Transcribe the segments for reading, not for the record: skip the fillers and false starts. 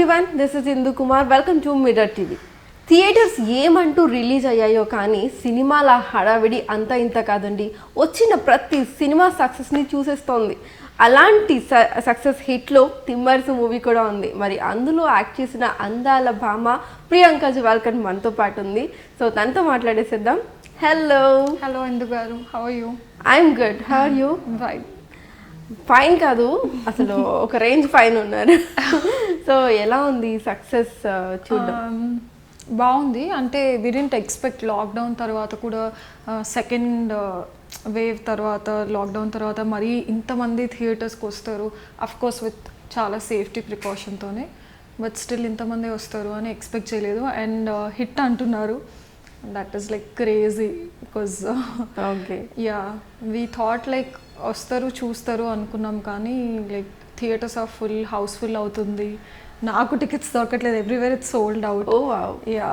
Everyone, this is Indu Kumar. Welcome to mirror TV. Theatres ఏమంటూ release అయ్యాయో కానీ సినిమాల హడావిడి అంతా ఇంత కాదండి. వచ్చిన ప్రతి సినిమా సక్సెస్ని చూసేస్తోంది. అలాంటి సక్సెస్ హిట్లో తిమ్మర్సు మూవీ కూడా ఉంది. మరి అందులో యాక్ట్ చేసిన అందాల భామ ప్రియాంక జవాల్కర్ మనతో పాటు ఉంది. సో తనతో మాట్లాడేసేద్దాం. Hello hello Indu garu, how are you? I'm good, how are you? Fine కాదు, అసలు ఒక రేంజ్ ఫైన్ ఉన్నారు. సో ఎలా ఉంది సక్సెస్ చూడడం? బాగుంది. అంటే వి డిడ్ంట్ ఎక్స్పెక్ట్ లాక్డౌన్ తర్వాత కూడా సెకండ్ వేవ్ తర్వాత లాక్డౌన్ తర్వాత మరీ ఇంతమంది థియేటర్స్కి వస్తారు. అఫ్కోర్స్ విత్ చాలా సేఫ్టీ ప్రికాషన్తోనే, బట్ స్టిల్ ఇంతమంది వస్తారు అని ఎక్స్పెక్ట్ చేయలేదు. అండ్ హిట్ అంటున్నారు. That is like crazy because okay yeah we thought like వస్తారు చూస్తారు అనుకున్నాం, కానీ like theatres are full, house full అవుతుంది. నాకు టికెట్స్ దొరకట్లేదు, everywhere it's sold out. Oh wow. Yeah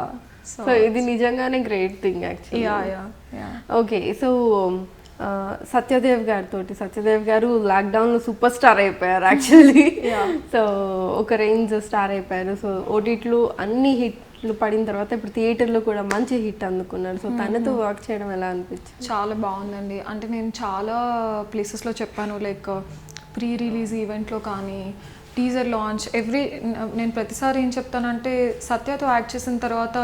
so ఇది నిజంగానే great thing actually. Yeah yeah yeah okay, so Satyadev garu లాక్డౌన్లో సూపర్ స్టార్ అయిపోయారు యాక్చువల్లీ. సో ఒక రేంజ్ స్టార్ అయిపోయారు. సో ఓటీటీలు అన్ని హిట్లు పడిన తర్వాత ఇప్పుడు థియేటర్లో కూడా మంచి హిట్ అందుకున్నారు. సో తనతో వర్క్ చేయడం ఎలా అనిపించింది? చాలా బాగుందండి. అంటే నేను చాలా ప్లేసెస్లో చెప్పాను, లైక్ ప్రీ రిలీజ్ ఈవెంట్లో కానీ టీజర్ లాంచ్ నేను ప్రతిసారి ఏం చెప్తానంటే, సత్యతో యాక్ట్ చేసిన తర్వాత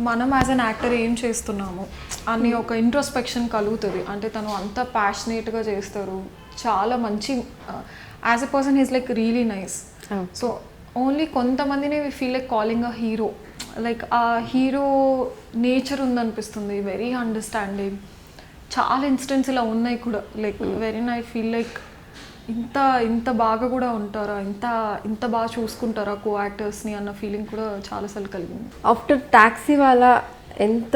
మనం యాజ్ అన్ యాక్టర్ ఏం చేస్తున్నాము అని ఒక ఇంట్రోస్పెక్షన్ కలుగుతుంది. అంటే తను అంత ప్యాషనేట్గా చేస్తారు, చాలా మంచి as a person he's like really nice. So only కొంతమందిని we feel like calling a hero, like ఆ హీరో నేచర్ ఉందనిపిస్తుంది, వెరీ అండర్స్టాండింగ్. చాలా ఇన్సిడెంట్స్ ఇలా ఉన్నాయి కూడా, like very I feel like ఇంత బాగా కూడా ఉంటారా, ఇంత బాగా చూసుకుంటారా కో యాక్టర్స్ని అన్న ఫీలింగ్ కూడా చాలాసార్లు కలిగింది. ఆఫ్టర్ టాక్సీ వాళ్ళ ఎంత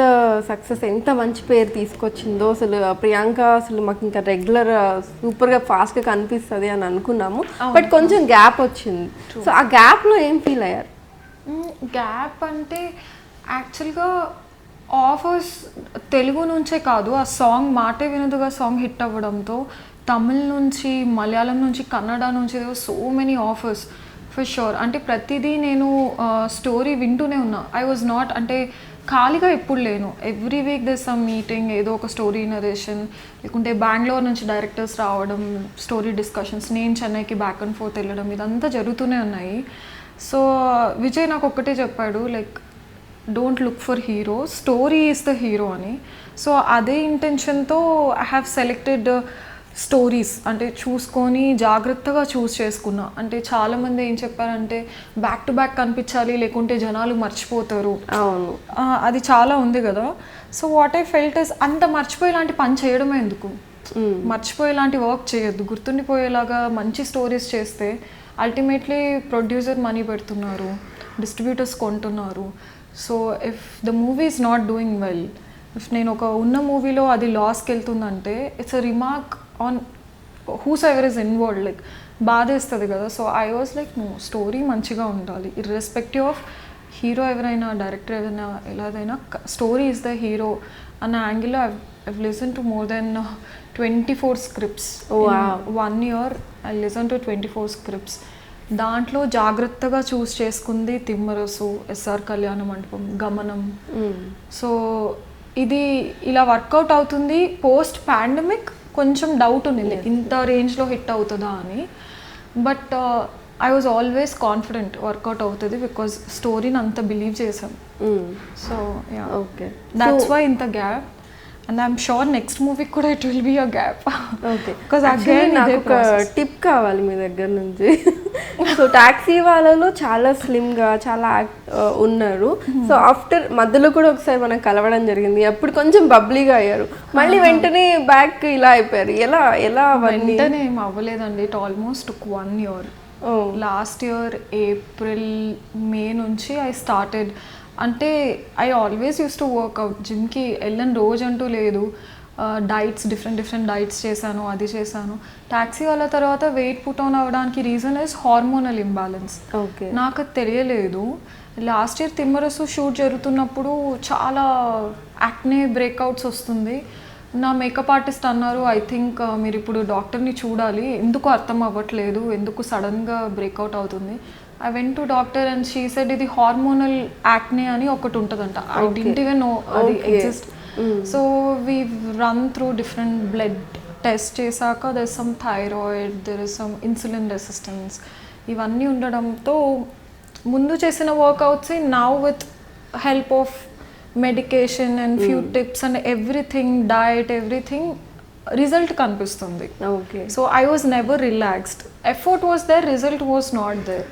సక్సెస్, ఎంత మంచి పేరు తీసుకొచ్చిందో అసలు ప్రియాంక. అసలు మాకు ఇంకా రెగ్యులర్ సూపర్గా ఫాస్ట్గా కనిపిస్తుంది అని అనుకున్నాము, బట్ కొంచెం గ్యాప్ వచ్చింది. సో ఆ గ్యాప్లో ఏం ఫీల్ అయ్యారు? గ్యాప్ అంటే యాక్చువల్గా ఆఫర్స్ తెలుగు నుంచే కాదు, ఆ సాంగ్ మాటే వినదుగా సాంగ్ హిట్ అవ్వడంతో తమిళ్ నుంచి, మలయాళం నుంచి, కన్నడ నుంచి so many offers for sure. అంటే ప్రతిదీ నేను స్టోరీ వింటూనే ఉన్నా. ఐ వాజ్ నాట్ అంటే ఖాళీగా ఎప్పుడు లేను. Every week this some meeting, ఏదో ఒక స్టోరీ నరేషన్, లేకుంటే బెంగళూరు నుంచి డైరెక్టర్స్ రావడం, స్టోరీ డిస్కషన్స్, నేను చెన్నైకి బ్యాక్ అండ్ ఫోర్త్ వెళ్ళడం, ఇదంతా జరుగుతూనే ఉన్నాయి. సో విజయ్ నాకు ఒక్కటే చెప్పాడు, like don't look for hero, story is the hero అని. సో అదే ఇంటెన్షన్తో ఐ హ్యావ్ సెలెక్టెడ్ స్టోరీస్, అంటే చూసుకొని జాగ్రత్తగా చూస్ చేసుకున్నా. అంటే చాలామంది ఏం చెప్పారంటే బ్యాక్ టు బ్యాక్ కనిపించాలి, లేకుంటే జనాలు మర్చిపోతారు. అవును, అది చాలా ఉంది కదా. So what I felt is, అంత మర్చిపోయేలాంటి పని చేయడమే ఎందుకు, మర్చిపోయేలాంటి వర్క్ చేయొద్దు, గుర్తుండిపోయేలాగా మంచి స్టోరీస్ చేస్తే అల్టిమేట్లీ ప్రొడ్యూసర్ మనీ పెడుతున్నారు, డిస్ట్రిబ్యూటర్స్ కొంటున్నారు. So if the movie is not doing well, if నేను ఒక ఉన్న మూవీలో అది లాస్కి వెళ్తుందంటే it's a remark on whose ever is involved, like బాధేస్తుంది కదా. So I was like no, story మంచిగా ఉండాలి, ఇర్రెస్పెక్టివ్ ఆఫ్ హీరో ఎవరైనా, డైరెక్టర్ ఏదైనా, ఎలాదైనా స్టోరీ ఈజ్ ద హీరో అన్న యాంగిల్లో I've listen to more than 24 స్క్రిప్ట్స్. 1 year I listen to 24 scripts. దాంట్లో జాగ్రత్తగా చూస్ చేసుకుంది తిమ్మరసు, ఎస్ఆర్ కళ్యాణ మండపం, గమనం. సో ఇది ఇలా వర్కౌట్ అవుతుంది. పోస్ట్ పాండమిక్ కొంచెం డౌట్ ఉంది, ఇంత రేంజ్లో హిట్ అవుతుందా అని, but I was always confident work out అవుతుంది, బికాజ్ స్టోరీని అంత బిలీవ్ చేశాం. So ya, okay, that's why ఇంత gap. And I'm sure next మూవీకి కూడా it will be a gap. Okay, నాకు ఒక టిప్ కావాలి మీ దగ్గర నుంచి. సో టాక్సీ వాళ్ళలో చాలా స్లిమ్గా చాలా ఉన్నారు. సో ఆఫ్టర్ మధ్యలో కూడా ఒకసారి మనం కలవడం జరిగింది, అప్పుడు కొంచెం బబ్లీగా అయ్యారు, మళ్ళీ వెంటనే బ్యాక్ ఇలా అయిపోయారు. ఎలా వెంటనే ఏం అవ్వలేదండి. It almost 1 year. Last year April May నుంచి ఐ స్టార్టెడ్. అంటే I always use to workout, జిమ్కి వెళ్ళని రోజు అంటూ లేదు. డైట్స్, డిఫరెంట్ డైట్స్ చేశాను, అది చేశాను. టాక్సీ వాళ్ళ తర్వాత వెయిట్ పుట్ ఆన్ అవ్వడానికి reason is hormonal imbalance. Okay, నాకు అది తెలియలేదు. లాస్ట్ ఇయర్ తిమ్మరసు షూట్ జరుగుతున్నప్పుడు చాలా యాక్నే బ్రేక్అవుట్స్ వస్తుంది. నా మేకప్ ఆర్టిస్ట్ అన్నారు, ఐ థింక్ మీరు ఇప్పుడు డాక్టర్ని చూడాలి, ఎందుకు అర్థం అవ్వట్లేదు, ఎందుకు సడన్గా బ్రేక్అవుట్ అవుతుంది. I went to doctor and she said ఇది హార్మోనల్ యాక్నే అని ఒకటి ఉంటుందంట. ఐ డింట్ ఈవెన్ నో అది exist. So we run through different blood test చేశాక there is some thyroid, there is some insulin resistance, ఇవన్నీ ఉండడంతో ముందు చేసిన workouts now with help of medication and few tips and everything, diet, everything result కనిపిస్తుంది. Okay. So I was never relaxed. Effort was there, result was not there.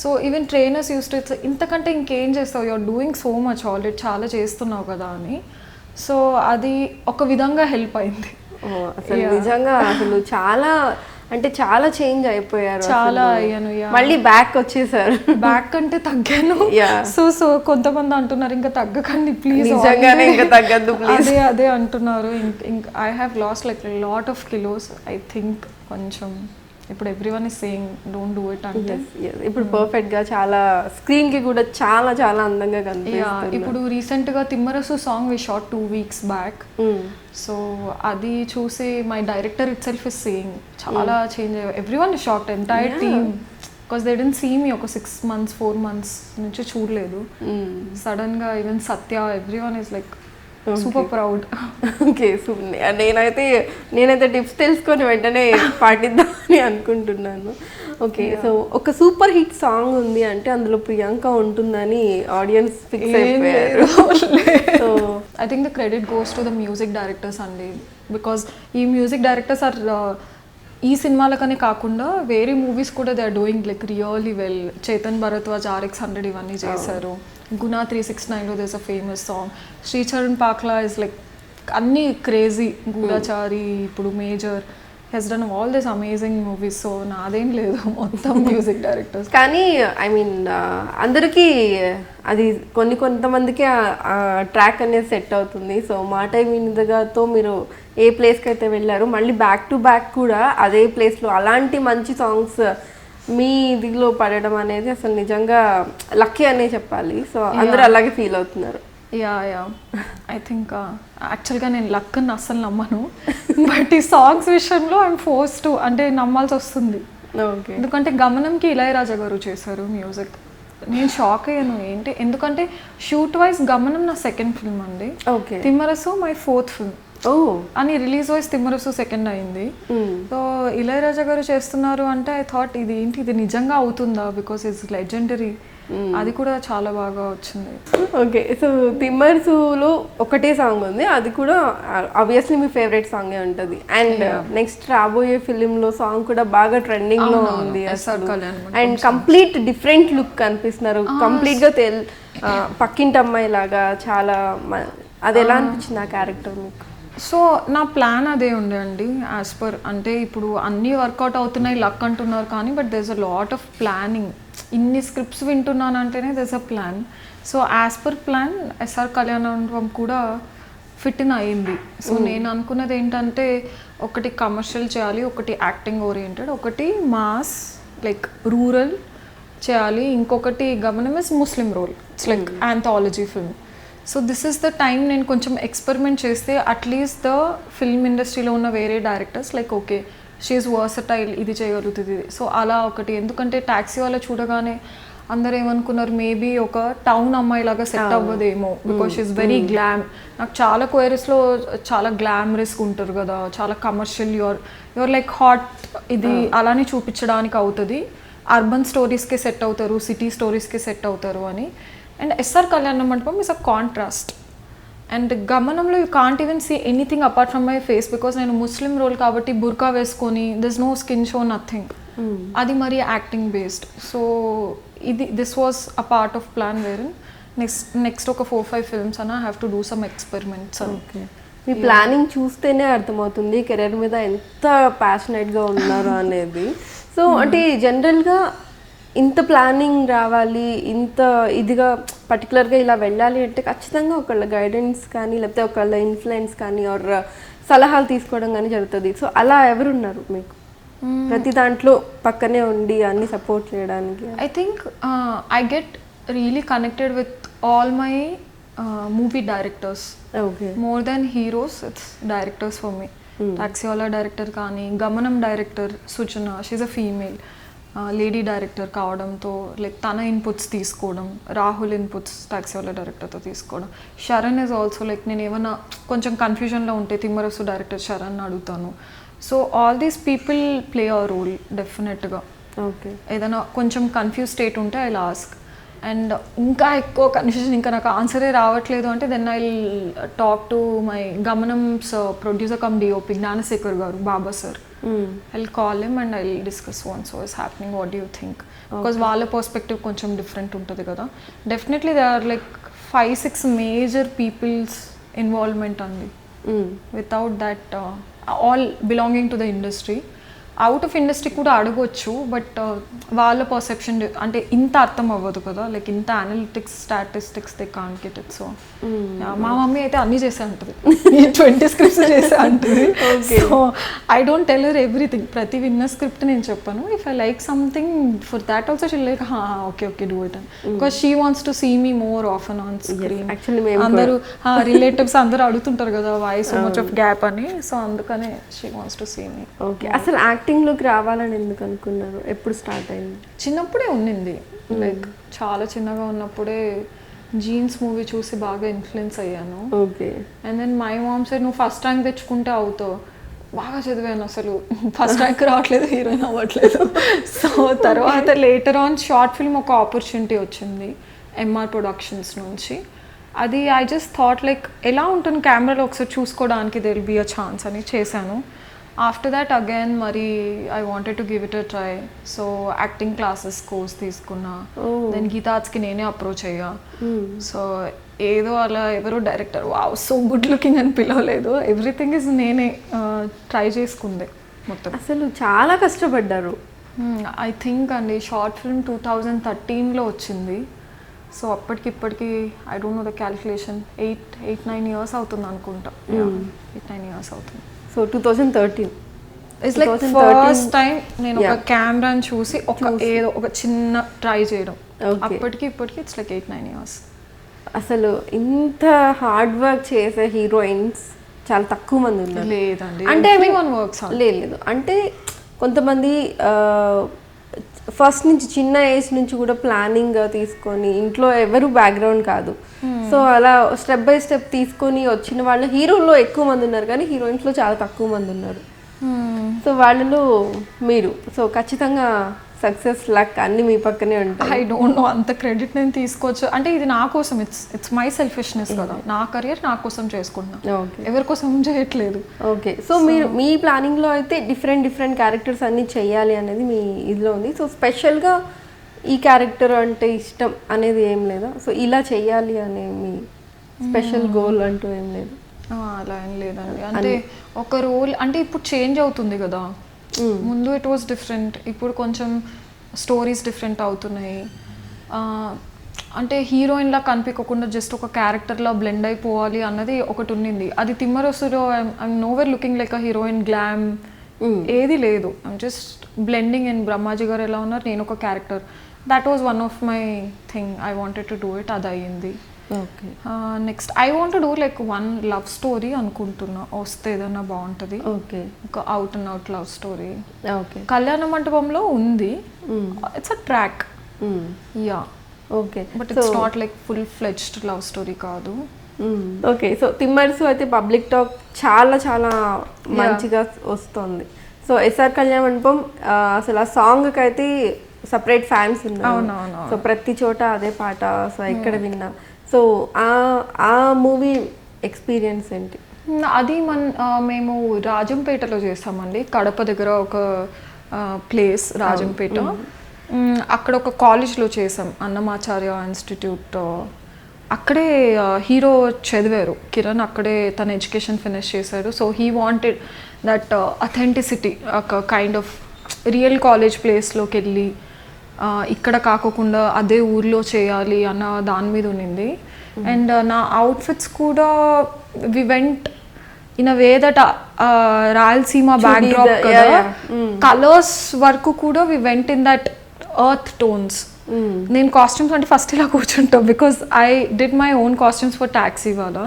So even trainers use to ఇంతకంటే ఇంకేం చేస్తావు, you're doing so much already, చాలా చేస్తున్నావు కదా అని. So అది ఒక విధంగా హెల్ప్ అయింది. అసలు నిజంగా అసలు చాలా అంటే చాలా చేంజ్ అయిపోయారు, చాలా అయ్యాను. మళ్ళీ బ్యాక్ వచ్చేసారు. బ్యాక్ అంటే తగ్గాను. సో కొంతమంది అంటున్నారు ఇంకా తగ్గకండి ప్లీజ్, నిజంగానే ఇంకా తగ్గద్దు ప్లీజ్, అదే అంటున్నారు. ఇంకా I have lost like lot of kilos. I think కొంచెం ఇప్పుడు everyone is saying don't do it అంటే ఇప్పుడు పర్ఫెక్ట్ గా చాలా స్క్రీన్ కి కూడా చాలా చాలా అందంగా కనిపిస్తుంది. ఇప్పుడు రీసెంట్ గా Thimmarusu song we shot 2 weeks back. So అది చూసి my director itself is saying చాలా చేంజ్ అయ్యారు. Everyone is shocked, entire team, because they didn't see me ఒక 6 months 4 months నుంచి చూడలేదు. సడన్ గా even Satya, everyone is like super proud. Okay. నేనైతే tips తెలుసుకొని వెంటనే పాటిద్దామని అనుకుంటున్నాను. ఓకే. సో ఒక సూపర్ హిట్ సాంగ్ ఉంది అంటే అందులో ప్రియాంక ఉంటుందని ఆడియన్స్ ఫిక్స్ అయిపోయారు. So I think the credit goes to the music directors అండి, బికాస్ ఈ మ్యూజిక్ డైరెక్టర్స్ ఆర్ ఈ సినిమాలకనే కాకుండా వేరే మూవీస్ కూడా they are doing like really well. Chetan Bharadwaj RX-100 ఇవన్నీ చేశారు. గునా 369లో this a famous song. Sricharan Pakala is like అన్నీ క్రేజీ. గూఢచారి, ఇప్పుడు Major, he's done all this amazing movies. So నాదేం లేదు, మొత్తం మ్యూజిక్ డైరెక్టర్స్. కానీ ఐ మీన్ అందరికీ అది కొంతమందికి ట్రాక్ అనేది సెట్ అవుతుంది. సో మాట వినిదగాతో మీరు ఏ ప్లేస్కి అయితే వెళ్ళారు, మళ్ళీ బ్యాక్ టు బ్యాక్ కూడా అదే ప్లేస్లో అలాంటి మంచి సాంగ్స్ మీ దిగులో పడడం అనేది అసలు నిజంగా లక్కీ అనే చెప్పాలి. సో అందరూ అలాగే ఫీల్ అవుతున్నారు. యా ఐ థింక్ యాక్చువల్గా నేను లక్ అని అస్సలు నమ్మను, బట్ ఈ సాంగ్స్ విషయంలో ఐఎమ్ ఫోర్స్ టు అంటే నమ్మాల్సి వస్తుంది. ఓకే. ఎందుకంటే గమనంకి ఇళయరాజా గారు చేశారు మ్యూజిక్. నేను షాక్ అయ్యాను ఏంటి, ఎందుకంటే షూట్ వైజ్ గమనం నా సెకండ్ ఫిల్మ్ అండి. Okay. Timmarusu my 4th film అని రిలీజ్ వైజ్ తిమ్మరసు సెకండ్ అయింది. సో ఇళయరాజా గారు చేస్తున్నారు అంటే ఐ థాట్ ఇది ఏంటి, ఇది నిజంగా అవుతుందా, బికాస్ ఇట్స్ లెజెండరీ. అది కూడా చాలా బాగా వచ్చింది. ఓకే. సో తిమ్మరసులో ఒకటే సాంగ్ ఉంది, అది కూడా ఆబ్వియస్లీ మీ ఫేవరెట్ సాంగే ఉంటుంది. అండ్ నెక్స్ట్ రాబోయే ఫిలింలో సాంగ్ కూడా బాగా ట్రెండింగ్ లో ఉంది. అండ్ కంప్లీట్ డిఫరెంట్ లుక్ కనిపిస్తున్నారు, కంప్లీట్ గా పక్కింటి అమ్మాయి లాగా. చాలా అది ఎలా అనిపించింది ఆ క్యారెక్టర్ మీకు? సో నా ప్లాన్ అదే ఉండే అండి, యాజ్ పర్ అంటే ఇప్పుడు అన్నీ వర్కౌట్ అవుతున్నాయి లక్ అంటున్నారు కానీ but there is a lot of planning. ఇన్ని స్క్రిప్ట్స్ వింటున్నాను అంటేనే there is a plan. So as per plan SR కళ్యాణం కూడా ఫిట్ ఇన్ అయింది. సో నేను అనుకున్నది ఏంటంటే ఒకటి కమర్షియల్ చేయాలి, ఒకటి యాక్టింగ్ ఓరియంటెడ్, ఒకటి మాస్ లైక్ రూరల్ చేయాలి, ఇంకొకటి Gamanam is Muslim role, it's like anthology film. So this is the time నేను కొంచెం ఎక్స్పెరిమెంట్ చేస్తే అట్లీస్ట్ ద ఫిల్మ్ ఇండస్ట్రీలో ఉన్న వేరే directors like okay she's versatile, ఇది చేయగలుగుతుంది. సో అలా ఒకటి, ఎందుకంటే ట్యాక్సీ వాళ్ళ చూడగానే అందరు ఏమనుకున్నారు మేబీ ఒక టౌన్ అమ్మాయి లాగా సెట్ అవ్వదేమో, బికాస్ షీఈస్ వెరీ గ్లామ్. నాకు చాలా క్వైరీస్లో చాలా గ్లామరస్గా ఉంటారు కదా, చాలా కమర్షియల్, యువర్ లైక్ హాట్, ఇది అలానే చూపించడానికి అవుతుంది. అర్బన్ స్టోరీస్కే సెట్ అవుతారు, సిటీ స్టోరీస్కే సెట్ అవుతారు అని. And SR Kalyana Mandapam is a contrast. And గమనంలో you can't even see anything apart from my face, because నేను ముస్లిం రోల్ కాబట్టి బుర్కా వేసుకొని this no skin show, nothing. అది మరి acting based. So this was a part of plan where next ఒక 4-5 films అన్న have to do some experiments. Okay. మీ planning చూస్తేనే అర్థమవుతుంది కెరీర్ మీద ఎంత ప్యాషనెట్గా ఉన్నారు అనేది. సో అంటే జనరల్గా ఇంత ప్లానింగ్ రావాలి, ఇంత ఇదిగా పర్టికులర్గా ఇలా వెళ్ళాలి అంటే ఖచ్చితంగా ఒకళ్ళ గైడెన్స్ కానీ లేకపోతే ఒకళ్ళ ఇన్ఫ్లుయెన్స్ కానీ ఆర్ సలహాలు తీసుకోవడం కానీ జరుగుతుంది. సో అలా ఎవరున్నారు మీకు ప్రతి దాంట్లో పక్కనే ఉండి అన్ని సపోర్ట్ చేయడానికి? I think I get really connected with all my movie directors. Okay. More than heroes, it's directors for me. Taxi వాళ్ళ డైరెక్టర్ కానీ, Gamanam director Sujana, she a female. Lady director కావడంతో లైక్ తన ఇన్పుట్స్ తీసుకోవడం, రాహుల్ ఇన్పుట్స్ టాక్సీ వాళ్ళ డైరెక్టర్తో తీసుకోవడం. Sharan is also like నేను ఏమైనా కొంచెం కన్ఫ్యూజన్లో ఉంటే తిమ్మరసు డైరెక్టర్ శరణ్ అడుగుతాను. So all these people play a role డెఫినెట్గా. ఓకే. ఏదైనా కొంచెం కన్ఫ్యూజ్ స్టేట్ ఉంటే ఐ ఆస్క్. అండ్ ఇంకా ఎక్కువ కన్ఫ్యూజన్, ఇంకా నాకు ఆన్సరే రావట్లేదు అంటే then I talk to my గమనంస్ ప్రొడ్యూసర్ కమ్ డిఓపి జ్ఞానశేఖర్ గారు, Baba sir. I'll call him and I'll discuss once what is happening, what do you think, because వాళ్ళ పర్స్పెక్టివ్ కొంచెం డిఫరెంట్ ఉంటుంది కదా. Definitely they are like 5-6 major peoples involvement అండి. Without that all belonging to the industry, out of industry కూడా అడగొచ్చు, but వాళ్ళ perception అంటే ఇంత అర్థం అవ్వదు కదా, లైక్ ఇంత analytics statistics they can't get it. So మా మమ్మీ అయితే అన్నీ చేసే ఉంటుంది, 20 స్క్రిప్ట్స్ చేసే ఉంటుంది. So I don't tell her everything. ప్రతి విన్న స్క్రిప్ట్ నేను చెప్పాను. If I like something for that also she like okay okay do it అని, because she wants to see me more often on screen. అందరూ relatives అందరూ అడుగుతుంటారు కదా why so much of gap అని, సో అందుకనే she wants to see me. Okay. అసలు యాక్టింగ్లోకి రావాలని ఎందుకు అనుకున్నారు? ఎప్పుడు స్టార్ట్ అయింది? చిన్నప్పుడే ఉన్నింది, లైక్ చాలా చిన్నగా ఉన్నప్పుడే జీన్స్ మూవీ చూసి బాగా ఇన్ఫ్లుయెన్స్ అయ్యాను. Okay. And then my mom side నువ్వు ఫస్ట్ ర్యాంక్ తెచ్చుకుంటే అవుతావు. బాగా చదివాను, అసలు ఫస్ట్ ర్యాంక్ రావట్లేదు, హీరోయిన్ అవ్వట్లేదు. సో తర్వాత లేటర్ ఆన్ షార్ట్ ఫిల్మ్ ఒక ఆపర్చునిటీ వచ్చింది ఎంఆర్ ప్రొడక్షన్స్ నుంచి. అది ఐ జస్ట్ థాట్ లైక్ ఎలా ఉంటుంది కెమెరాలో ఒకసారి చూసుకోవడానికి, they will be a chance అని చేశాను. ఆఫ్టర్ దాట్ అగైన్ మరి I wanted to give it a try. So acting classes course తీసుకున్నా. దెన్ గీతార్ట్స్కి నేనే అప్రోచ్ అయ్యా. సో ఏదో అలా ఎవరో director wow so good looking అని పిలవలేదు, ఎవ్రీథింగ్ ఇస్ నేనే ట్రై చేసుకుంది మొత్తం. అసలు చాలా కష్టపడ్డారు. ఐ థింక్ అండి షార్ట్ ఫిల్మ్ 2013లో వచ్చింది. సో అప్పటికిప్పటికి I don't know the calculation, 8-9 years అవుతుంది అనుకుంటా. 8-9 years అవుతుంది. So 2013 it's like first time నేను ఒక కెమెరాని చూసి ఏదో ఒక చిన్న ట్రై చేయడం. అప్పటికి ఇప్పటికి ఇట్స్ లైక్ 8-9 years. అసలు ఇంత హార్డ్ వర్క్ చేసే హీరోయిన్స్ చాలా తక్కువ మంది ఉన్నారు. లేదండి, అంటే లేదు అంటే కొంతమంది ఫస్ట్ నుంచి చిన్న ఏజ్ నుంచి కూడా ప్లానింగ్ తీసుకొని, ఇంట్లో ఎవరు బ్యాక్గ్రౌండ్ కాదు, సో అలా స్టెప్ బై స్టెప్ తీసుకొని వచ్చిన వాళ్ళు హీరోల్లో ఎక్కువ మంది ఉన్నారు, కానీ హీరోయిన్స్లో చాలా తక్కువ మంది ఉన్నారు. సో వాళ్ళలో మీరు సో ఖచ్చితంగా సక్సెస్ లక్ అన్ని మీ పక్కనే ఉంటాయి. ఐ డోంట్ నో అంత క్రెడిట్ నేను తీసుకోవచ్చు అంటే, ఇది నా కోసం, ఇట్స్ మై సెల్ఫిష్నెస్ కదా, నా కెరియర్ నా కోసం చేసుకుంటున్నా, ఎవరి కోసం చేయట్లేదు. ఓకే. సో మీరు మీ ప్లానింగ్లో అయితే డిఫరెంట్ క్యారెక్టర్స్ అన్నీ చెయ్యాలి అనేది మీ ఇదిలో ఉంది. సో స్పెషల్గా ఈ క్యారెక్టర్ అంటే ఇష్టం అనేది ఏం లేదా? సో ఇలా చెయ్యాలి అనే మీ స్పెషల్ గోల్ అంటూ ఏం లేదు? అలా ఏం లేదండి, అంటే ఒక రోల్ అంటే ఇప్పుడు చేంజ్ అవుతుంది కదా. ముందు ఇట్ వాస్ డిఫరెంట్, ఇప్పుడు కొంచెం స్టోరీస్ డిఫరెంట్ అవుతున్నాయి. అంటే హీరోయిన్లా కనిపించకుండా జస్ట్ ఒక క్యారెక్టర్లా బ్లెండ్ అయిపోవాలి అన్నది ఒకటి ఉన్నింది. అది తిమ్మరసులో I'm nowhere looking like a heroine glam ఏది లేదు. I'm just blending in. Brahmaji గారు ఎలా ఉన్నారు, నేను ఒక character. That was one of my thing, I wanted to do it, అది అయ్యింది. Okay. Next I want do like one love story అనుకుంటున్నా, వస్తే ఏదన్నా బాగుంటుంది. ఓకే. ఒక out and out love story. Okay. Kalyana మంటపంలో ఉంది, it's a track. Yeah. Okay. But it's not like full fledged love story కాదు. ఓకే. సో తిమ్మరసు అయితే public talk చాలా చాలా మంచిగా వస్తుంది. సో ఎస్ఆర్ కళ్యాణ మండపం అసలు ఆ సాంగ్కి అయితే సపరేట్ ఫ్యాన్స్ ఉన్నారు. సో ప్రతి చోట అదే పాట, సో ఎక్కడ విన్నా. సో ఆ మూవీ ఎక్స్పీరియన్స్ ఏంటి? అది మేము రాజంపేటలో చేస్తామండి, కడప దగ్గర ఒక ప్లేస్ రాజంపేట. అక్కడ ఒక కాలేజ్లో చేసాం, అన్నమాచార్య ఇన్స్టిట్యూట్. అక్కడే హీరో చదివారు కిరణ్, అక్కడే తన ఎడ్యుకేషన్ ఫినిష్ చేశారు. So he wanted that authenticity, ఒక కైండ్ ఆఫ్ రియల్ కాలేజ్ ప్లేస్లోకి వెళ్ళి ఇక్కడ కాకుండా అదే ఊర్లో చేయాలి అన్న దాని మీద ఉన్నింది. అండ్ నా అవుట్ఫిట్స్ కూడా we went in a way that Rayalaseema backdrop కదా, కలర్స్ వరకు కూడా we went in that earth tones. నేను కాస్ట్యూమ్స్ అంటే ఫస్ట్ ఇలా కూర్చుంటాం, because I did my own costumes for taxi వాళ్ళ.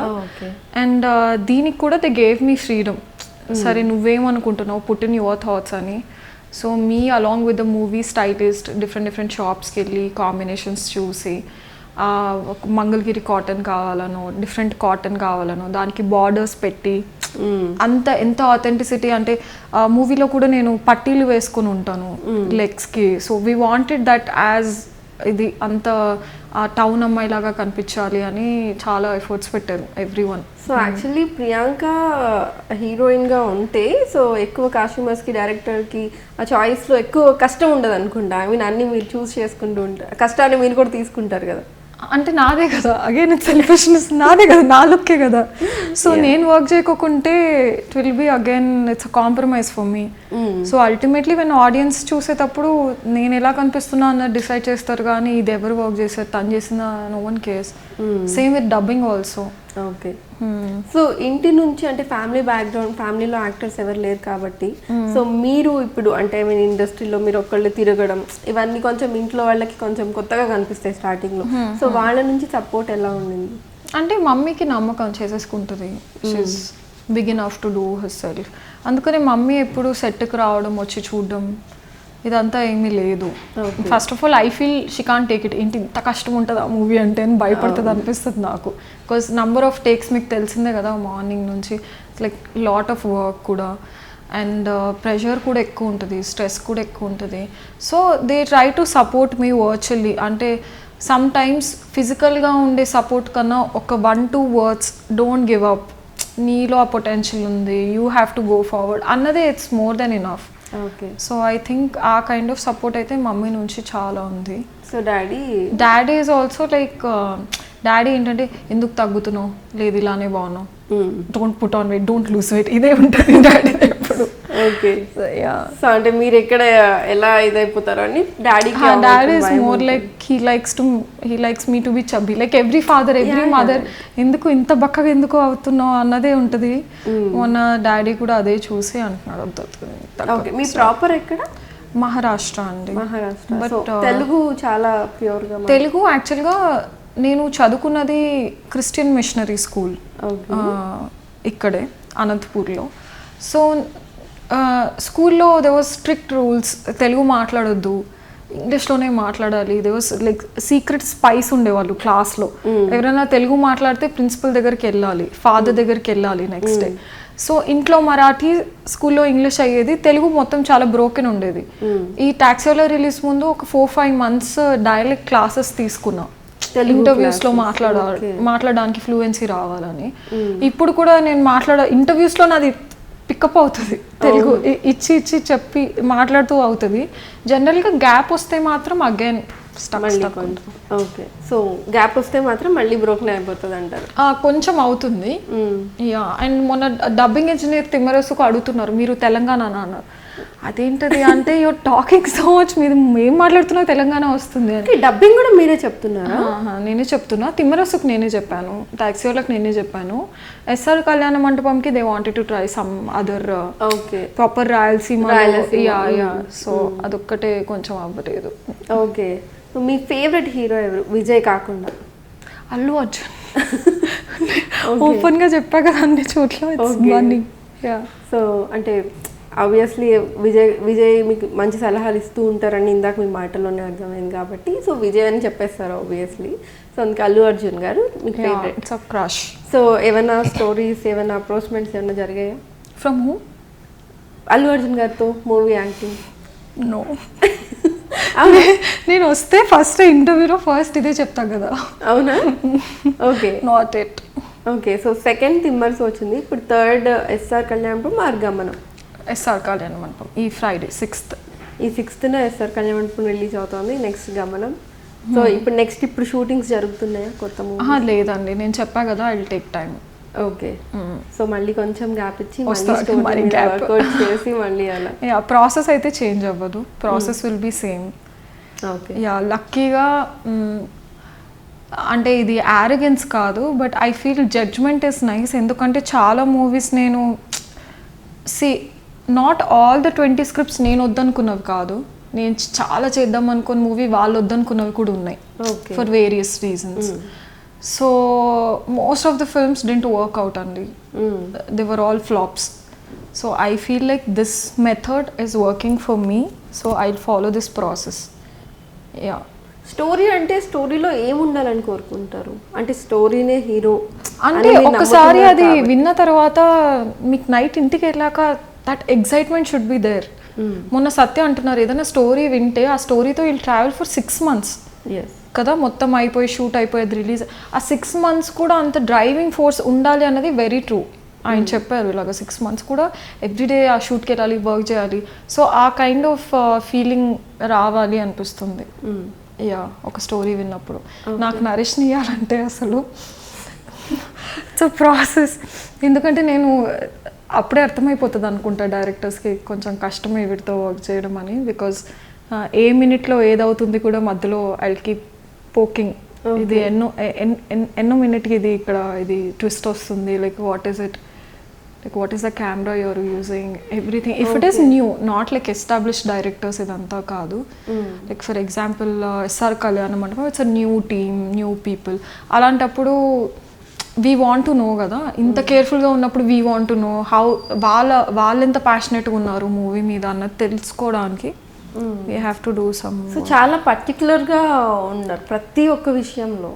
అండ్ దీనికి కూడా దే గేవ్ మీ ఫ్రీడమ్. సరే నువ్వేమనుకుంటున్నావు, పుట్ ఇన్ యువర్ థాట్స్ అని. So me along with the movie stylist different షాప్స్కి వెళ్ళి కాంబినేషన్స్ చూసి మంగళగిరి కాటన్ కావాలనో డిఫరెంట్ కాటన్ కావాలనో దానికి బార్డర్స్ పెట్టి అంత ఎంత ఆథెంటిసిటీ అంటే మూవీలో కూడా నేను పట్టీలు వేసుకొని ఉంటాను లెగ్స్కి. So we wanted that as ఇది అంత టౌన్ అమ్మాయి లాగా కనిపించాలి అని చాలా ఎఫర్ట్స్ పెట్టారు ఎవ్రీవన్. సో యాక్చువల్లీ ప్రియాంక హీరోయిన్గా ఉంటే సో ఎక్కువ కాస్ట్యూమర్స్కి డైరెక్టర్కి ఆ చాయిస్లో ఎక్కువ కష్టం ఉండదు అనుకుంటా. ఐ మీన్ అన్నీ మీరు చూస్ చేసుకుంటూ ఉంటారు, కష్టాన్ని మీరు కూడా తీసుకుంటారు కదా. అంటే నాదే కదా, అగైన్ ఇట్స్ సెల్ఫిష్నెస్, నాదే కదా, నా లుక్కే కదా. సో నేను వర్క్ చేయకోకుంటే it will be again it's a compromise for me. So ultimately when audience చూసేటప్పుడు నేను ఎలా కనిపిస్తున్నా అన్నది డిసైడ్ చేస్తారు, కానీ ఇది ఎవరు వర్క్ చేశారు, తను చేసిన no one cares. Same with dubbing also. Okay. So ఇంటి నుంచి అంటే ఫ్యామిలీ బ్యాక్గ్రౌండ్, ఫ్యామిలీలో యాక్టర్స్ ఎవరు లేరు కాబట్టి సో మీరు ఇప్పుడు అంటే ఐ మీన్ ఇండస్ట్రీలో మీరు ఒక్కళ్ళు తిరగడం ఇవన్నీ కొంచెం ఇంట్లో వాళ్ళకి కొంచెం కొత్తగా కనిపిస్తాయి స్టార్టింగ్లో. సో వాళ్ళ నుంచి సపోర్ట్ ఎలా ఉండింది? అంటే మమ్మీకి నమ్మకం చేసేసుకుంటుంది, she's big enough to do herself. అందుకని మమ్మీ ఎప్పుడు సెట్కి రావడం వచ్చి చూడడం ఇదంతా ఏమీ లేదు. First of all I feel she can take it, ఏంటి ఇంత కష్టం ఉంటుంది ఆ మూవీ అంటే అని భయపడుతుంది అనిపిస్తుంది నాకు. బికాస్ నంబర్ ఆఫ్ టేక్స్ మీకు తెలిసిందే కదా, మార్నింగ్ నుంచి లైక్ లాట్ ఆఫ్ వర్క్ కూడా, అండ్ ప్రెషర్ కూడా ఎక్కువ ఉంటుంది, స్ట్రెస్ కూడా ఎక్కువ ఉంటుంది. So they try to support me virtually. అంటే సమ్ టైమ్స్ ఫిజికల్గా ఉండే సపోర్ట్ కన్నా ఒక 1-2 వర్డ్స్, డోంట్ గివ్ అప్, నీలో ఆ పొటెన్షియల్ ఉంది, you have to go forward అన్నదే it's more than enough. Okay. So I think a kind of support అయితే మమ్మీ నుంచి చాలా ఉంది. So daddy is also like, daddy ఏంటంటే ఎందుకు తగ్గుతున్నావు, లేదు ఇలానే బాగున్నావు, don't put on weight, don't lose weight, ఇదే ఉంటుంది డాడీ ఎప్పుడు. ఓకే. సో అంటే మీరు ఎక్కడ ఎలా ఇదైపోతారో అని daddy is more like he likes me to be chubby, like every father every mother, ఎందుకు ఇంత బక్కగా ఎందుకు అవుతున్నావు అన్నదే ఉంటుంది. మొన్న డాడీ కూడా అదే చూసి అంటున్నాడు. మీ ప్రాపర్ ఎక్కడ? మహారాష్ట్ర అండి. మహారాష్ట్ర. బట్ తెలుగు చాలా ప్యూర్గా. తెలుగు యాక్చువల్గా నేను చదువుకున్నది క్రిస్టియన్ మిషనరీ స్కూల్ ఇక్కడే అనంతపూర్లో. సో స్కూల్లో they was strict rules, Telugu మాట్లాడొద్దు, ఇంగ్లీష్లోనే మాట్లాడాలి. They was like secret spice ఉండేవాళ్ళు క్లాస్లో. ఎవరైనా తెలుగు మాట్లాడితే ప్రిన్సిపల్ దగ్గరికి వెళ్ళాలి, ఫాదర్ దగ్గరికి వెళ్ళాలి నెక్స్ట్ డే. సో ఇంట్లో మరాఠీ, స్కూల్లో ఇంగ్లీష్ అయ్యేది, తెలుగు మొత్తం చాలా బ్రోకెన్ ఉండేది. ఈ టాక్సీలో రిలీజ్ ముందు ఒక 4-5 months డైలెక్ట్ క్లాసెస్ తీసుకున్నా, ఇంటర్వ్యూస్లో మాట్లాడడానికి ఫ్లూయెన్సీ రావాలని. ఇప్పుడు కూడా నేను ఇంటర్వ్యూస్లో నాది పికప్ అవుతుంది, తెలుగు ఇచ్చి చెప్పి మాట్లాడుతూ అవుతుంది. జనరల్గా గ్యాప్ వస్తే మాత్రం అగైన్ ఓకే. సో గ్యాప్ వస్తే మాత్రం మళ్ళీ బ్రోకెన్ అయిపోతుంది అంటారు. కొంచెం అవుతుంది. యా. అండ్ మొన్న డబ్బింగ్ ఇంజనీర్ తిమ్మరసుకు అడుగుతున్నారు, మీరు తెలంగాణ అన్నారు. అదేంటది అంటే యూర్ టాకింగ్ సో మచ్, మీరు ఏం మాట్లాడుతున్నా తెలంగాణ వస్తుంది అని. డబ్బింగ్ కూడా మీరే చెప్తున్నారా? నేనే చెప్తున్నా. తిమ్మరసుకు నేనే చెప్పాను, టాక్సీ వాళ్ళకి నేనే చెప్పాను. ఎస్ఆర్ కళ్యాణ మంటపంకి they wanted to try some other proper Rayalaseema. So అదొక్కటే కొంచెం అవ్వలేదు. ఓకే. మీ ఫేవరెట్ హీరో ఎవరు విజయ్ కాకుండా? అల్లు అర్జున్. ఓపెన్గా చెప్పా కదా అన్ని చోట్ల. సో అంటే ఆబ్వియస్లీ విజయ్ మీకు మంచి సలహాలు ఇస్తూ ఉంటారని ఇందాక మీ మాటల్లోనే అర్థమైంది కాబట్టి సో విజయ్ అని చెప్పేస్తారు ఆబ్వియస్లీ. సో అందుకే అల్లు అర్జున్ గారు మీకు favourite. It's a crush. So ఏమైనా స్టోరీస్, ఏమైనా అప్రోచ్మెంట్స్ ఏమైనా జరిగాయా? From who? అల్లు అర్జున్ గారితో మూవీ యాక్టింగ్? నో. నేను వస్తే ఫస్ట్ ఇంటర్వ్యూలో ఫస్ట్ ఇదే చెప్తా కదా. అవునా? Okay. Not it. Okay. So second Thimmarusu వచ్చింది, ఇప్పుడు థర్డ్ ఎస్ఆర్ కళ్యాణపురం మార్గమనం. ఎస్ఆర్ కళ్యాణ మండపం ఈ ఫ్రైడే 6th. ఈ 6th ఎస్ఆర్ కళ్యాణ మండపం రిలీజ్ అవుతుంది. నెక్స్ట్ గమనం. సో ఇప్పుడు షూటింగ్స్ జరుగుతున్నాయా కొత్త మూవీ? లేదండి, నేను చెప్పా కదా I will take time. Okay. So మళ్ళీ కొంచెం గ్యాప్ ఇచ్చి వర్కౌట్ చేసి మళ్ళీ అలా. యా, ప్రాసెస్ అయితే చేంజ్ అవ్వదు, process will be same. Okay. Yeah, లక్కీగా అంటే ఇది యారగెన్స్ కాదు, but I feel judgment is nice. ఎందుకంటే చాలా మూవీస్ నేను నాట్ ఆల్ ద 20 scripts నేను వద్దనుకున్నవి కాదు, నేను చాలా చేద్దాం అనుకున్న మూవీ వాళ్ళు వద్దనుకున్నవి కూడా ఉన్నాయి for various reasons. So most of the films didn't work out అండి, they were all flops. So I feel like this method is working for me, so I follow this process. Yeah. Story అంటే స్టోరీలో ఏముండాలని కోరుకుంటారు? అంటే స్టోరీనే hero అంటే ఒకసారి అది విన్న తర్వాత మీకు నైట్ ఇంటికి వెళ్ళాక that excitement should be there. మొన్న సత్య అంటున్నారు ఏదైనా స్టోరీ వింటే ఆ స్టోరీతో విల్ ట్రావెల్ ఫర్ 6 months కదా, మొత్తం అయిపోయి షూట్ అయిపోయేది రిలీజ్. ఆ 6 months కూడా అంత డ్రైవింగ్ ఫోర్స్ ఉండాలి అన్నది వెరీ ట్రూ. ఆయన చెప్పారు ఇలాగ 6 months కూడా ఎవ్రీడే ఆ షూట్కి వెళ్ళాలి, వర్క్ చేయాలి. సో ఆ కైండ్ ఆఫ్ ఫీలింగ్ రావాలి అనిపిస్తుంది. యా, ఒక స్టోరీ విన్నప్పుడు. నాకు నరేష్ని ఇవ్వాలంటే అసలు సో ప్రాసెస్, ఎందుకంటే నేను అప్పుడే అర్థమైపోతుంది అనుకుంటా డైరెక్టర్స్కి కొంచెం కష్టమే వీటితో వర్క్ చేయడం అని. బికాజ్ ఏ మినిట్లో ఏదవుతుంది కూడా మధ్యలో ఐ కీప్ పోకింగ్. ఇది ఎన్నో మినిట్కి ఇది ఇక్కడ ఇది ట్విస్ట్ వస్తుంది, like what is it, like what is the camera you're using, everything. If it is new, not like established directors idantha kaadu, like for example SR Kalyanam Mandapam, it's a new team, new people. Alantappudu we want to know kada, inta careful ga unnappudu we want to know how వాళ్ళు ఎంత passionate ఉన్నారు movie మీద అన్నది తెలుసుకోవడానికి we have to do some. So చాలా పర్టికులర్గా ఉన్నారు ప్రతి ఒక్క విషయంలో,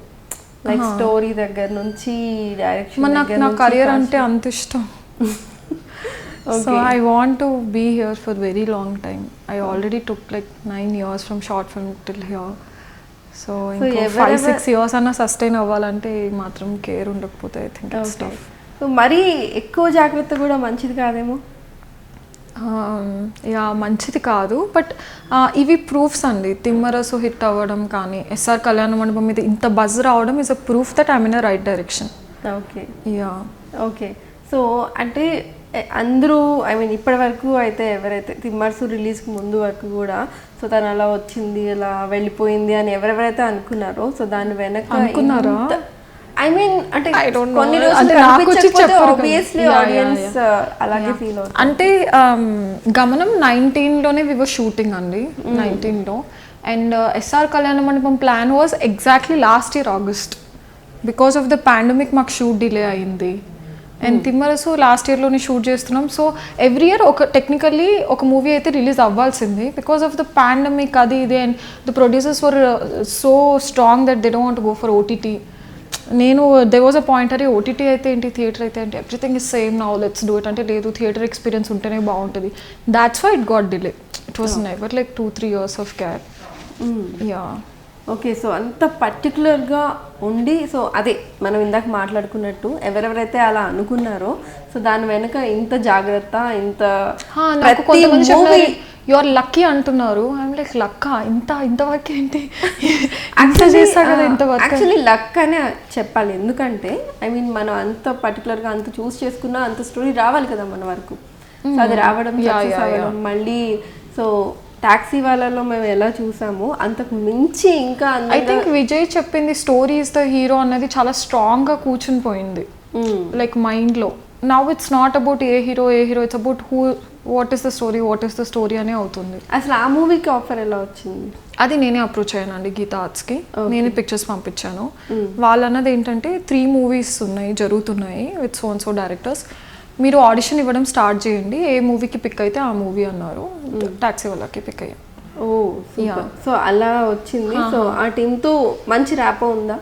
లైక్ స్టోరీ దగ్గర నుంచి డైరెక్షన్. నా కెరియర్ అంటే అంత ఇష్టం. So I want to be here for very long time. I already took like 9 years from short film till here. So in 5-6 years అన్న సస్టైన్ అవ్వాలంటే మాత్రం కేర్ ఉండకపోతే I think it's tough. So మరీ ఎక్కువ జాగ్రత్త కూడా మంచిది కాదేమో. యా, మంచిది కాదు. బట్ ఇవి ప్రూఫ్స్ అండి. తిమ్మరసు హిట్ అవ్వడం కానీ ఎస్ఆర్ కళ్యాణ మండపం మీద ఇంత బజ్ రావడం is a proof that I'm in a right direction. Okay. Yeah. Okay. So అంటే అందరూ ఐ మీన్ ఇప్పటి వరకు అయితే ఎవరైతే తిమ్మర్సు రిలీజ్కి ముందు వరకు కూడా సో తను అలా వచ్చింది అలా వెళ్ళిపోయింది అని ఎవరెవరైతే అనుకున్నారో, సో దాని వెనక అనుకున్నారా? ఐ మీన్ అంటే కొన్ని ఆబ్వియస్లీ ఆడియన్స్ అలాగే ఫీల్ అవుతుంది. అంటే గమనం 19లోనే వి వర్ షూటింగ్ అండి, 19లో. And SR Kalyana Mandapam plan was exactly last year August. Because of the pandemic మాకు షూట్ డిలే అయింది. అండ్ తిమ్మరసు లాస్ట్ ఇయర్లోనే షూట్ చేస్తున్నాం. సో ఎవ్రీ ఇయర్ ఒక టెక్నికల్లీ ఒక మూవీ అయితే రిలీజ్ అవ్వాల్సింది. బికాస్ ఆఫ్ ద పాండమిక్ అది ఇది, and the producers were so strong that they don't want go for OTT. నేను దే వాజ్ అ పాయింట్, అరే ఓటీటీ అయితే ఏంటి, థియేటర్ అయితే ఏంటి, everything is same now, let's do it. అంటే లేదు, థియేటర్ ఎక్స్పీరియన్స్ ఉంటేనే బాగుంటుంది. That's why it got delay. It was never like 2-3 years of career. Yeah. Okay. So అంత పర్టికులర్గా ఉండి, సో అదే మనం ఇందాక మాట్లాడుకున్నట్టు ఎవరెవరైతే అలా అనుకున్నారో సో దాని వెనుక ఇంత జాగ్రత్త, ఇంత యు ఆర్ లక్కీ అంటున్నారు. ఐఎమ్ లైక్ లక్కా, ఇంతవరకు ఏంటి చేస్తా కదా ఇంతవరకు. యాక్చువల్లీ లక్ అనే చెప్పాలి. ఎందుకంటే ఐ మీన్ మనం అంత పర్టికులర్గా అంత చూస్ చేసుకున్నా అంత స్టోరీ రావాలి కదా మన వరకు. సో అది రావడం, సక్సెస్ అవ్వడం, మళ్ళీ సో టాక్సీ వాళ్ళలో మేము ఎలా చూసాము అంతకు మించి ఇంకా ఐ థింక్ విజయ్ చెప్పింది స్టోరీ ఇస్ ద హీరో అన్నది చాలా స్ట్రాంగ్గా కూర్చుని పోయింది లైక్ మైండ్లో. Now it's not about a hero, it's about who, what is the story అనే అవుతుంది. అసలు ఆ మూవీకి ఆఫర్ ఎలా వచ్చింది? అది నేనే అప్రోచ్ అయ్యానండి గీతా ఆర్ట్స్కి. నేనే పిక్చర్స్ పంపించాను. వాళ్ళు అన్నది ఏంటంటే 3 movies జరుగుతున్నాయి విత్ సో డైరెక్టర్స్, మీరు ఆడిషన్ ఇవ్వడం స్టార్ట్ చేయండి, ఏ మూవీకి పిక్ అయితే ఆ మూవీ అన్నారు. టాక్సీ వాళ్ళకి పిక్ అయ్యా. ఓ సో అలా వచ్చింది. సో ఆ టీంతో మంచి ర్యాపో ఉందా?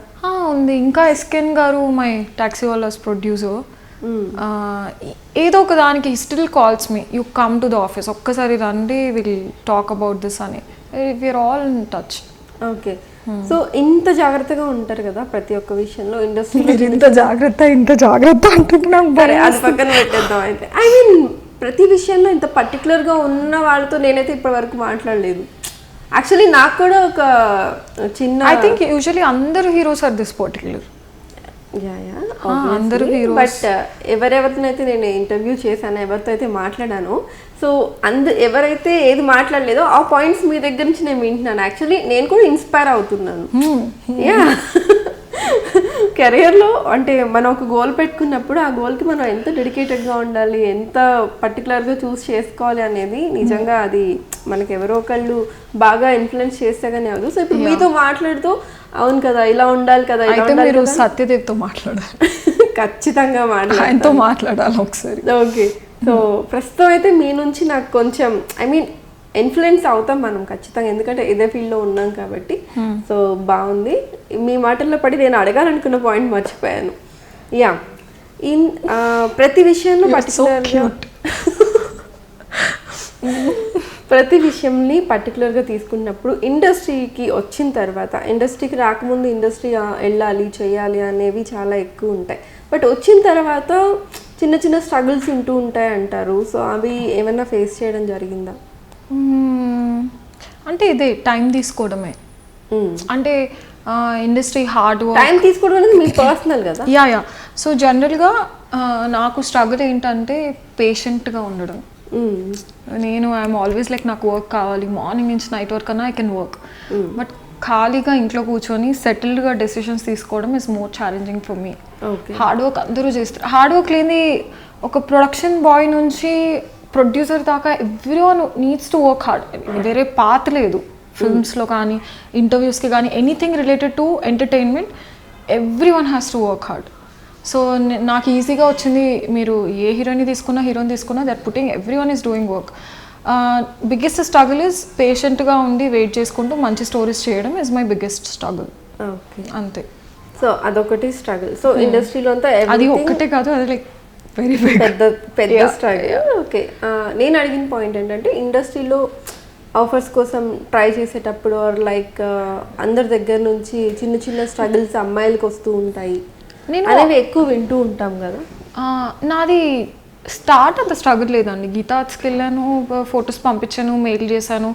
ఉంది. ఇంకా ఎస్కెన్ గారు మై టాక్సీ వాళ్ళ ప్రొడ్యూసర్, ఏదో ఒక దానికి still calls me, you come to the office, ఒక్కసారి రండి, విల్ టాక్ అబౌట్ దిస్ అని. We're all in touch. Okay. So ఇంత జాగ్రత్తగా ఉంటారు కదా ప్రతి ఒక్క విషయంలో ఇండస్ట్రీలో. ఇంత జాగ్రత్త అంటున్నాం, అది పక్కన పెట్టేద్దాం. అయితే ఐ మీన్ ప్రతి విషయంలో ఇంత పర్టికులర్గా ఉన్న వాళ్ళతో నేనైతే ఇప్పటి వరకు మాట్లాడలేదు. యాక్చువల్లీ నాకు కూడా ఒక చిన్న, ఐ థింక్ యూజువల్లీ అందరు హీరోస్ ఆర్ దిస్ పర్టికులర్. అందరు హీరోస్. బట్ ఎవరెవరినైతే నేను ఇంటర్వ్యూ చేశాను, ఎవరితో అయితే మాట్లాడాను, సో ఎవరైతే ఏది మాట్లాడలేదో ఆ పాయింట్స్ మీ దగ్గర నుంచి నేను వింటున్నాను. యాక్చువల్లీ నేను కూడా ఇన్స్పైర్ అవుతున్నాను. యా. కెరియర్లో అంటే మనం ఒక గోల్ పెట్టుకున్నప్పుడు ఆ గోల్కి మనం ఎంత డెడికేటెడ్గా ఉండాలి, ఎంత పర్టికులర్గా చూస్ చేసుకోవాలి అనేది నిజంగా అది మనకి ఎవరో ఒకళ్ళు బాగా ఇన్ఫ్లుయెన్స్ చేస్తే కానీ అవ్వదు. సో ఇప్పుడు మీతో మాట్లాడుతూ అవును కదా ఇలా ఉండాలి కదా, సత్యదేవ్తో మాట్లాడాలి. ఖచ్చితంగా ఆయనతో మాట్లాడాలి ఒకసారి. ఓకే. సో ప్రస్తుతం అయితే మీ నుంచి నాకు కొంచెం ఐ మీన్ ఇన్ఫ్లుయెన్స్ అవుతాం మనం ఖచ్చితంగా, ఎందుకంటే ఇదే ఫీల్డ్లో ఉన్నాం కాబట్టి. సో బాగుంది. మీ మాటల్లో పడి నేను అడగాలనుకున్న పాయింట్ మర్చిపోయాను. యా, ఇన్ ప్రతి విషయంలో ప్రతి విషయంని పర్టికులర్గా తీసుకున్నప్పుడు ఇండస్ట్రీకి వచ్చిన తర్వాత, ఇండస్ట్రీకి రాకముందు ఇండస్ట్రీ వెళ్ళాలి చేయాలి అనేవి చాలా ఎక్కువ ఉంటాయి. బట్ వచ్చిన తర్వాత చిన్న చిన్న స్ట్రగుల్స్ ఉంటూ ఉంటాయి అంటారు. సో అవి ఏమైనా ఫేస్ చేయడం జరిగిందా? అంటే ఇదే టైం తీసుకోవడమే. అంటే ఇండస్ట్రీ హార్డ్ వర్క్, టైం తీసుకోవడం అనేది మీ పర్సనల్ కదా. యా. సో జనరల్గా నాకు స్ట్రగుల్ ఏంటంటే పేషెంట్గా ఉండడం. నేను ఐఎమ్ ఆల్వేస్ లైక్ నాకు వర్క్ కావాలి, మార్నింగ్ నుంచి నైట్ వర్క్ అన్నా ఐ కెన్ వర్క్. బట్ ఖాళీగా ఇంట్లో కూర్చొని సెటిల్డ్గా డెసిషన్స్ తీసుకోవడం is more challenging for me. Hard work అందరూ చేస్తారు. హార్డ్ వర్క్ లేని ఒక ప్రొడక్షన్ బాయ్ నుంచి ప్రొడ్యూసర్ దాకా everyone needs to work hard. వేరే పాత్ లేదు ఫిల్మ్స్లో కానీ ఇంటర్వ్యూస్కి కానీ, anything related to entertainment everyone has to work hard. So నాకు ఈజీగా వచ్చింది. మీరు ఏ హీరోని తీసుకున్నా that putting everyone is doing work. Biggest struggle is పేషెంట్గా ఉండి వెయిట్ చేసుకుంటూ మంచి స్టోరీస్ చేయడం is my biggest struggle. Okay, అంతే. సో అదొకటి స్ట్రగుల్. సో ఇండస్ట్రీలో అంతా అది ఒక్కటే కాదు, అది లైక్ వెరీ పెద్ద స్ట్రగుల్. ఓకే, నేను అడిగిన పాయింట్ ఏంటంటే ఇండస్ట్రీలో ఆఫర్స్ కోసం ట్రై చేసేటప్పుడు ఆర్ లైక్ అందరి దగ్గర నుంచి చిన్న చిన్న స్ట్రగుల్స్ అమ్మాయిలకు వస్తూ ఉంటాయి అనేవి ఎక్కువ వింటూ ఉంటాం కదా. నాది స్టార్ట్ అంత స్ట్రగుల్ లేదండి. గీతా ఆర్ట్స్కి వెళ్ళాను, ఫొటోస్ పంపించాను, మెయిల్ చేశాను,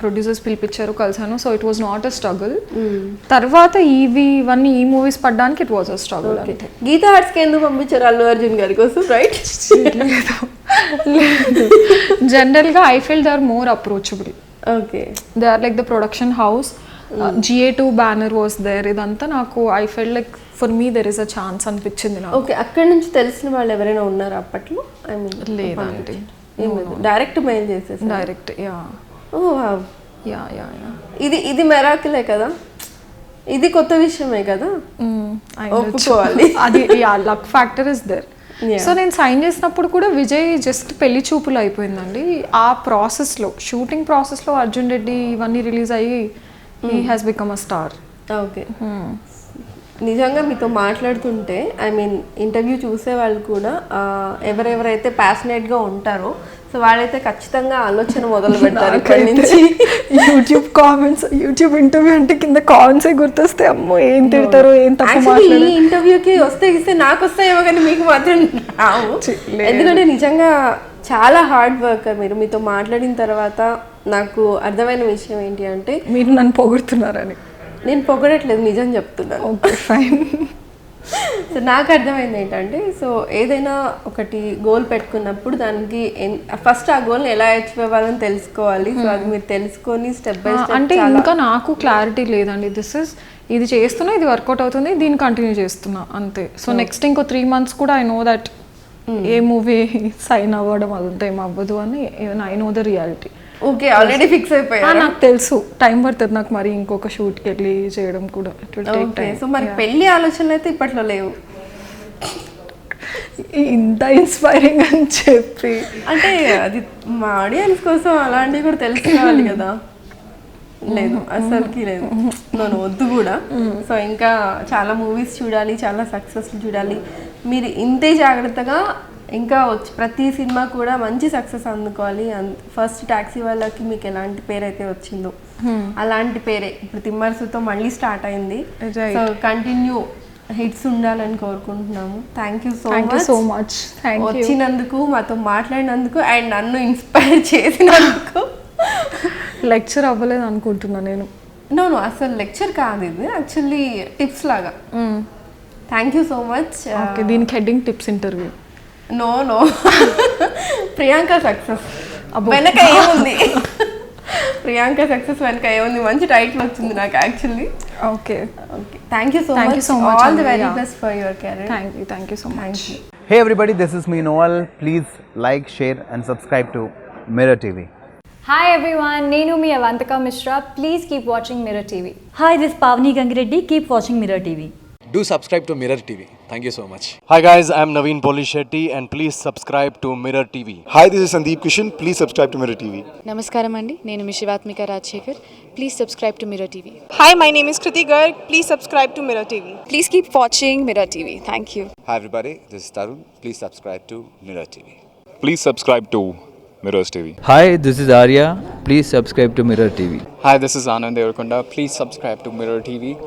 ప్రొడ్యూసర్స్ పిలిపించారు, కలిసాను. So it was not a struggle. తర్వాత ఇవన్నీ ఈ మూవీస్ పడ్డానికి it was a struggle. Geetha ఆర్ట్స్కి ఎందుకు పంపించారు? అల్లు అర్జున్ గారి కోసం, రైట్? జనరల్గా I feel they are more approachable. Okay, they are like the production house. GA2 banner was there. ఇదంతా నాకు I felt like for me there is a chance అనిపించింది నాకు. ఓకే, అక్కడ నుంచి తెలిసిన వాళ్ళు ఎవరైనా ఉన్నారా అప్పట్లో? ఐ మీన్ లేదండి, డైరెక్ట్ మెయిల్ చేసేసి direct. Yeah. Oh wow. Yeah. ఇది మెరాకిలే కదా, ఇది కొత్త విషయమే కదా, ఒప్పుకోవాలి. అది luck factor is there. So నేను సైన్ చేసినప్పుడు కూడా విజయ్ జస్ట్ పెళ్లి చూపులు అయిపోయిందండి. ఆ ప్రాసెస్లో, షూటింగ్ ప్రాసెస్లో అర్జున్ రెడ్డి ఇవన్నీ రిలీజ్ అయ్యి he has become a star. Okay, నిజంగా మీతో మాట్లాడుతుంటే ఐ మీన్ ఇంటర్వ్యూ చూసే వాళ్ళు కూడా ఎవరెవరైతే ప్యాషనేట్గా ఉంటారో సో వాళ్ళైతే ఖచ్చితంగా ఆలోచన మొదలు పెడతారు ఇక్కడి నుంచి. యూట్యూబ్ కామెంట్స్, యూట్యూబ్ ఇంటర్వ్యూ అంటే కింద కామెంట్సే గుర్తొస్తే అమ్మో ఏం తిడతారు, ఏం తప్పు. ఈ ఇంటర్వ్యూకి వస్తే నాకు వస్తాయేమో కానీ మీకు మాత్రం రావు. ఎందుకంటే నిజంగా చాలా హార్డ్ వర్కర్ మీరు. మీతో మాట్లాడిన తర్వాత నాకు అర్థమైన విషయం ఏంటి అంటే మీరు నన్ను పొగుడుతున్నారని. నేను పొగడట్లేదు, నిజం చెప్తున్నాను. Okay, fine. సో నాకు అర్థమైంది ఏంటంటే, సో ఏదైనా ఒకటి గోల్ పెట్టుకున్నప్పుడు దానికి ఫస్ట్ ఆ గోల్ని ఎలా అచీవ్ అవ్వాలని తెలుసుకోవాలి. సో అది మీరు తెలుసుకొని స్టెప్ బై స్టెప్. అంటే ఇంకా నాకు క్లారిటీ లేదండి. ఇది చేస్తున్నా, ఇది వర్కౌట్ అవుతుంది, దీన్ని కంటిన్యూ చేస్తున్నా అంతే. సో నెక్స్ట్ ఇంకో 3 months కూడా I know that a movie sign అవ్వడం అదంతా ఏం అవ్వదు అని I know the reality. Okay, already fix అయిపోయా. నాకు తెలుసు టైం పడుతుంది నాకు మరి ఇంకొక షూట్కి వెళ్ళి చేయడం కూడా. సో మరి పెళ్లి ఆలోచనలు అయితే ఇప్పట్లో లేవు. ఇంత ఇన్స్పైరింగ్ అని చెప్పి అంటే అది మా ఆడియన్స్ కోసం అలాంటివి కూడా తెలుసుకోవాలి కదా. లేదు, అసలుకి లేదు, నేను వద్దు కూడా. సో ఇంకా చాలా మూవీస్ చూడాలి, చాలా సక్సెస్ చూడాలి. మీరు ఇంతే జాగ్రత్తగా ఇంకా వచ్చి ప్రతి సినిమా కూడా మంచి సక్సెస్ అందుకోవాలి. ఫస్ట్ టాక్సీ వాళ్ళకి మీకు ఎలాంటి పేరు అయితే వచ్చిందో అలాంటి పేరే ఇప్పుడు తిమ్మరసుతో మళ్ళీ స్టార్ట్ అయింది. సో కంటిన్యూ హిట్స్ ఉండాలని కోరుకుంటున్నాము. థ్యాంక్ యూ సో మచ్ వచ్చినందుకు, మాతో మాట్లాడినందుకు అండ్ నన్ను ఇన్స్పైర్ చేసినందుకు. లెక్చర్ అవ్వలేదు అనుకుంటున్నా నేను. నో అసలు లెక్చర్ కాదు, ఇది యాక్చువల్లీ టిప్స్ లాగా. Thank you so much. Okay, దీనికి heading tips interview. No Priyanka success వెనక ఏముంది? ప్రియాంక సక్సెస్ వెనక ఏముంది? మంచి టైటిల్ వచ్చింది నాకు actually. Okay, thank you so much. All the very best for your career. Thank you so much. Hey everybody, this is me Noel. Please like, share and subscribe to Mirror TV. Hi everyone, Nenu mi Avantika Mishra. Please keep watching Mirror TV. Hi, this is Pavni Gangireddy. Keep watching Mirror TV. Do subscribe to Mirror TV. Thank you so much. Hi guys, I'm Naveen Polishetty and please subscribe to Mirror TV. Hi, this is Sandeep Kishan. Please subscribe to Mirror TV. నమస్కారం అండి నేను మీ Shivathmika Rajasekhar please subscribe to mirror TV Hi, my name is Kriti Garg. Please subscribe to Mirror TV. Please keep watching mirror TV thank you Hi everybody, this is Tarun. Please subscribe to Mirror TV. Please subscribe to Mirrors TV. Hi, this is Arya. Please subscribe to Mirror TV. Hi, this is Anand Devarkonda. Please subscribe to Mirror TV.